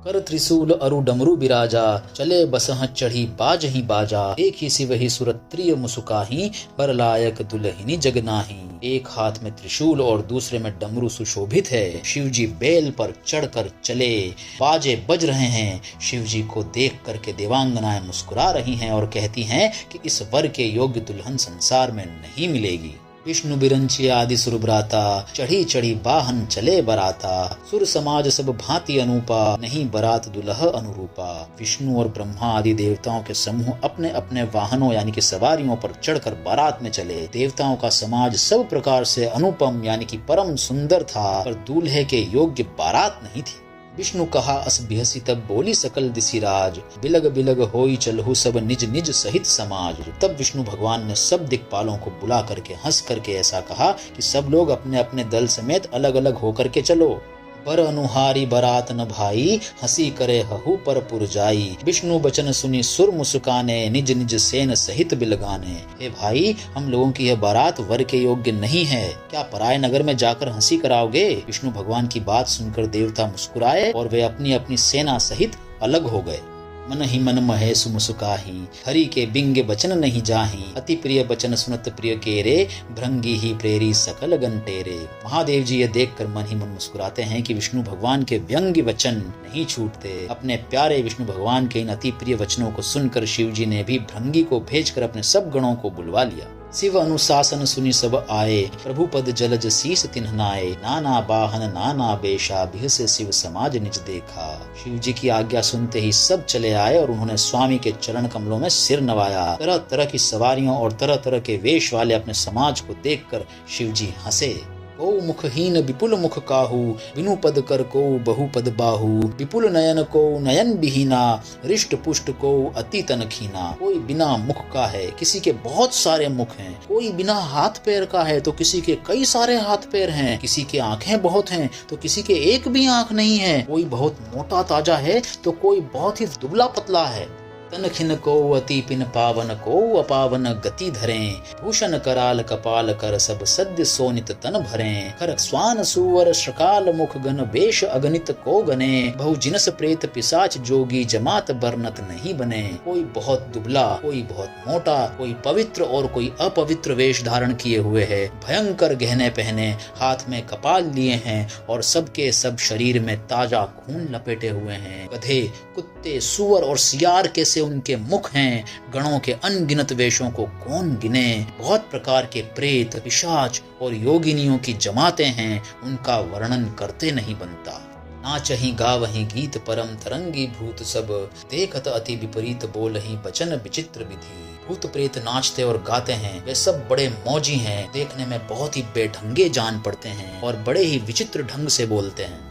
कर त्रिशूल अरु डमरू बिराजा, चले बसह चढ़ी बाज ही बाजा। एक ही सिवही सुरत प्रिय मुसुकाही, बर लायक दुल्हनी जगनाही। एक हाथ में त्रिशूल और दूसरे में डमरू सुशोभित है। शिवजी बैल पर चढ़कर चले, बाजे बज रहे हैं। शिवजी को देख करके देवांगनाएं मुस्कुरा रही हैं और कहती हैं कि इस वर के योग्य दुल्हन संसार में नहीं मिलेगी। विष्णु बिरंची आदि सुरभ्राता, चढ़ी चढ़ी बाहन चले बराता। सुर समाज सब भांति अनूपा, नहीं बरात दुल्ह अनुरूपा। विष्णु और ब्रह्मा आदि देवताओं के समूह अपने अपने वाहनों यानी कि सवारियों पर चढ़कर बारात में चले। देवताओं का समाज सब प्रकार से अनुपम यानी कि परम सुंदर था, पर दूल्हे के योग्य बारात नहीं थी। विष्णु कहा अस बिहसी तब बोली सकल दिसिराज, बिलग बिलग होई चलहु सब निज निज सहित समाज। तब विष्णु भगवान ने सब दिक्पालों को बुला करके हंस करके ऐसा कहा कि सब लोग अपने अपने दल समेत अलग अलग होकर के चलो। बर अनुहारी बरात न भाई, हंसी करे हहु पर पुरजाई। विष्णु बचन सुनी सुर मुस्काने, निज निज सेन सहित बिलगाने। हे भाई, हम लोगों की यह बारात वर के योग्य नहीं है, क्या पराये नगर में जाकर हंसी कराओगे? विष्णु भगवान की बात सुनकर देवता मुस्कुराए और वे अपनी अपनी सेना सहित अलग हो गए। मन ही मन महेश मुस्काही, हरि के बिंग बचन नहीं जाही। अति प्रिय बचन सुनत प्रिय केरे, भृंगी ही प्रेरी सकल गंटेरे। महादेव जी ये देखकर मन ही मन मुस्कुराते हैं कि विष्णु भगवान के व्यंग्य वचन नहीं छूटते। अपने प्यारे विष्णु भगवान के इन अति प्रिय वचनों को सुनकर शिव जी ने भी भृंगी को भेजकर अपने सब गणों को बुलवा लिया। शिव अनुशासन सुनि सब आए, प्रभु पद जलज शीस तिन्हनाए। नाना बाहन नाना बेशा, बिहसे शिव समाज निज देखा। शिव जी की आज्ञा सुनते ही सब चले आए और उन्होंने स्वामी के चरण कमलों में सिर नवाया। तरह तरह की सवारियों और तरह तरह के वेश वाले अपने समाज को देखकर शिव जी हंसे। को मुखहीन विपुल मुख काहू, बिनु पद कर को बहु पद बाहू। विपुल नयन को नयन बिहीना, रिष्ट पुष्ट को अति तन खीना। कोई बिना मुख का है, किसी के बहुत सारे मुख हैं। कोई बिना हाथ पैर का है तो किसी के कई सारे हाथ पैर हैं। किसी के आंखें बहुत हैं तो किसी के एक भी आंख नहीं है। कोई बहुत मोटा ताजा है तो कोई बहुत ही दुबला पतला है। तन खिन को अति पिन पावन को, अपावन गति धरें। भूषण कराल कपाल कर, सब सद्य सोनित तन भरें। कर स्वान सुवर श्रकाल मुख गण, वेश अगणित को गने। बहु जिनस प्रेत पिशाच जोगी, जमात बरनत नहीं बने। कोई बहुत दुबला, कोई बहुत मोटा, कोई पवित्र और कोई अपवित्र वेश धारण किए हुए है। भयंकर गहने पहने, हाथ में कपाल लिए हैं और सबके सब शरीर में ताजा खून लपेटे हुए हैं। गधे, कुत्ते, सुअर और सियार के से उनके मुख हैं। गणों के अनगिनत वेशों को कौन गिने। बहुत प्रकार के प्रेत, पिशाच और योगिनियों की जमातें हैं, उनका वर्णन करते नहीं बनता। नाचहि गावहि गीत परम तरंगी भूत सब, देखत अति विपरीत बोलहि बचन विचित्र विधि। भूत प्रेत नाचते और गाते हैं, वे सब बड़े मौजी हैं, देखने में बहुत ही बेढंगे जान पड़ते हैं और बड़े ही विचित्र ढंग से बोलते हैं।